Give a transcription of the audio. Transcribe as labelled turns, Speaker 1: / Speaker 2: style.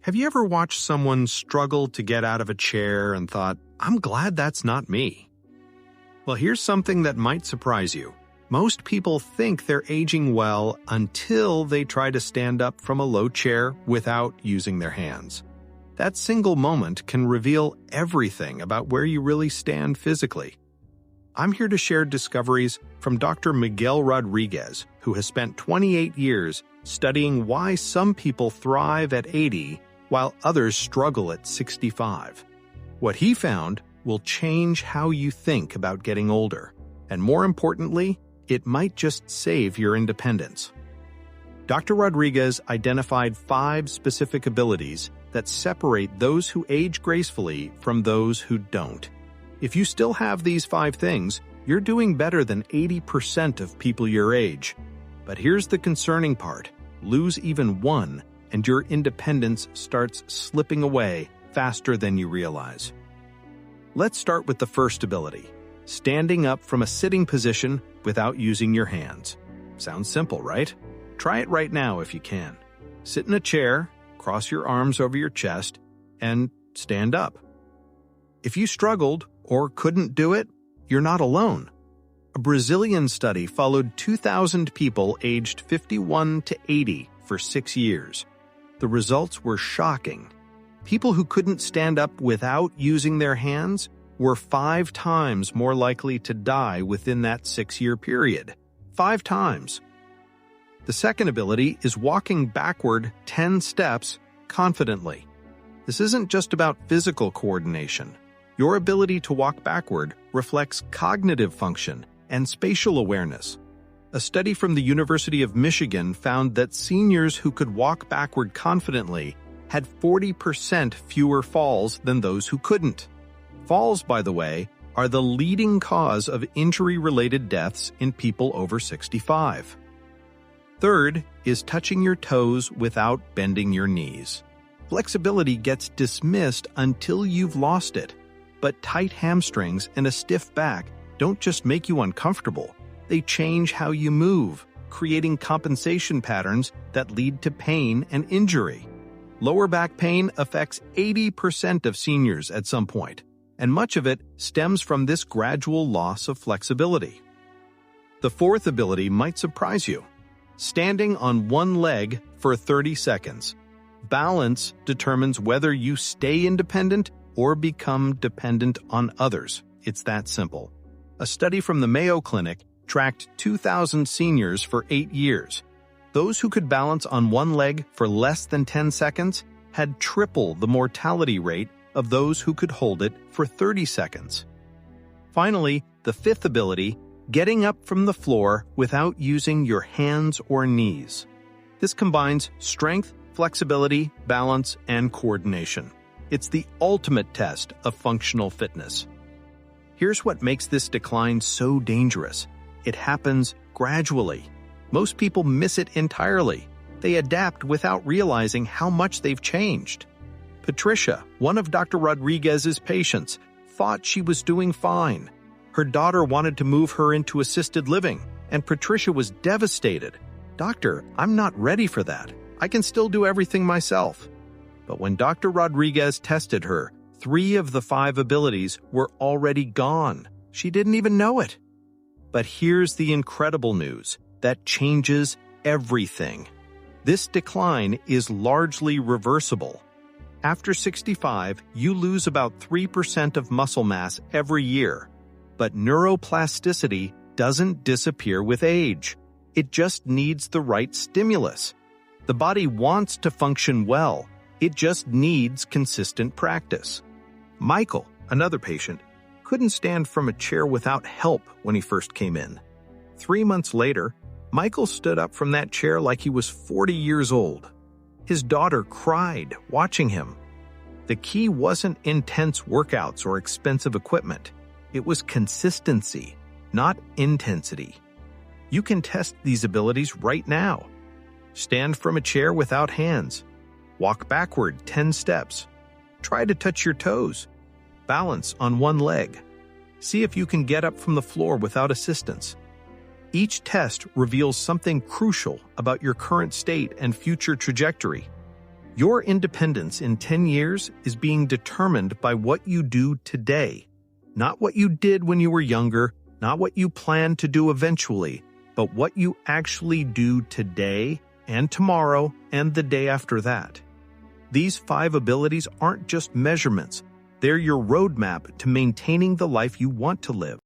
Speaker 1: Have you ever watched someone struggle to get out of a chair and thought, I'm glad that's not me? Well, here's something that might surprise you. Most people think they're aging well until they try to stand up from a low chair without using their hands. That single moment can reveal everything about where you really stand physically. I'm here to share discoveries from Dr. Miguel Rodriguez, who has spent 28 years studying why some people thrive at 80 while others struggle at 65. What he found will change how you think about getting older, and more importantly, it might just save your independence. Dr. Rodriguez identified 5 specific abilities that separate those who age gracefully from those who don't. If you still have these 5 things, you're doing better than 80% of people your age. But here's the concerning part. Lose even one, and your independence starts slipping away faster than you realize. Let's start with the first ability, standing up from a sitting position without using your hands. Sounds simple, right? Try it right now if you can. Sit in a chair, cross your arms over your chest, and stand up. If you struggled or couldn't do it, you're not alone. A Brazilian study followed 2,000 people aged 51 to 80 for 6 years. The results were shocking. People who couldn't stand up without using their hands were 5 times more likely to die within that 6-year period. 5 times. The second ability is walking backward 10 steps confidently. This isn't just about physical coordination. Your ability to walk backward reflects cognitive function and spatial awareness. A study from the University of Michigan found that seniors who could walk backward confidently had 40% fewer falls than those who couldn't. Falls, by the way, are the leading cause of injury-related deaths in people over 65. Third is touching your toes without bending your knees. Flexibility gets dismissed until you've lost it, but tight hamstrings and a stiff back don't just make you uncomfortable. They change how you move, creating compensation patterns that lead to pain and injury. Lower back pain affects 80% of seniors at some point, and much of it stems from this gradual loss of flexibility. The fourth ability might surprise you. Standing on one leg for 30 seconds. Balance determines whether you stay independent or become dependent on others. It's that simple. A study from the Mayo Clinic tracked 2,000 seniors for 8 years. Those who could balance on one leg for less than 10 seconds had triple the mortality rate of those who could hold it for 30 seconds. Finally, the fifth ability, getting up from the floor without using your hands or knees. This combines strength, flexibility, balance, and coordination. It's the ultimate test of functional fitness. Here's what makes this decline so dangerous. It happens gradually. Most people miss it entirely. They adapt without realizing how much they've changed. Patricia, one of Dr. Rodriguez's patients, thought she was doing fine. Her daughter wanted to move her into assisted living, and Patricia was devastated. "Doctor, I'm not ready for that. I can still do everything myself." But when Dr. Rodriguez tested her, 3 of the 5 abilities were already gone. She didn't even know it. But here's the incredible news that changes everything. This decline is largely reversible. After 65, you lose about 3% of muscle mass every year. But neuroplasticity doesn't disappear with age. It just needs the right stimulus. The body wants to function well. It just needs consistent practice. Michael, another patient, couldn't stand from a chair without help when he first came in. 3 months later, Michael stood up from that chair like he was 40 years old. His daughter cried watching him. The key wasn't intense workouts or expensive equipment. It was consistency, not intensity. You can test these abilities right now. Stand from a chair without hands. Walk backward 10 steps. Try to touch your toes. Balance on one leg. See if you can get up from the floor without assistance. Each test reveals something crucial about your current state and future trajectory. Your independence in 10 years is being determined by what you do today, not what you did when you were younger, not what you plan to do eventually, but what you actually do today and tomorrow and the day after that. These 5 abilities aren't just measurements, they're your roadmap to maintaining the life you want to live.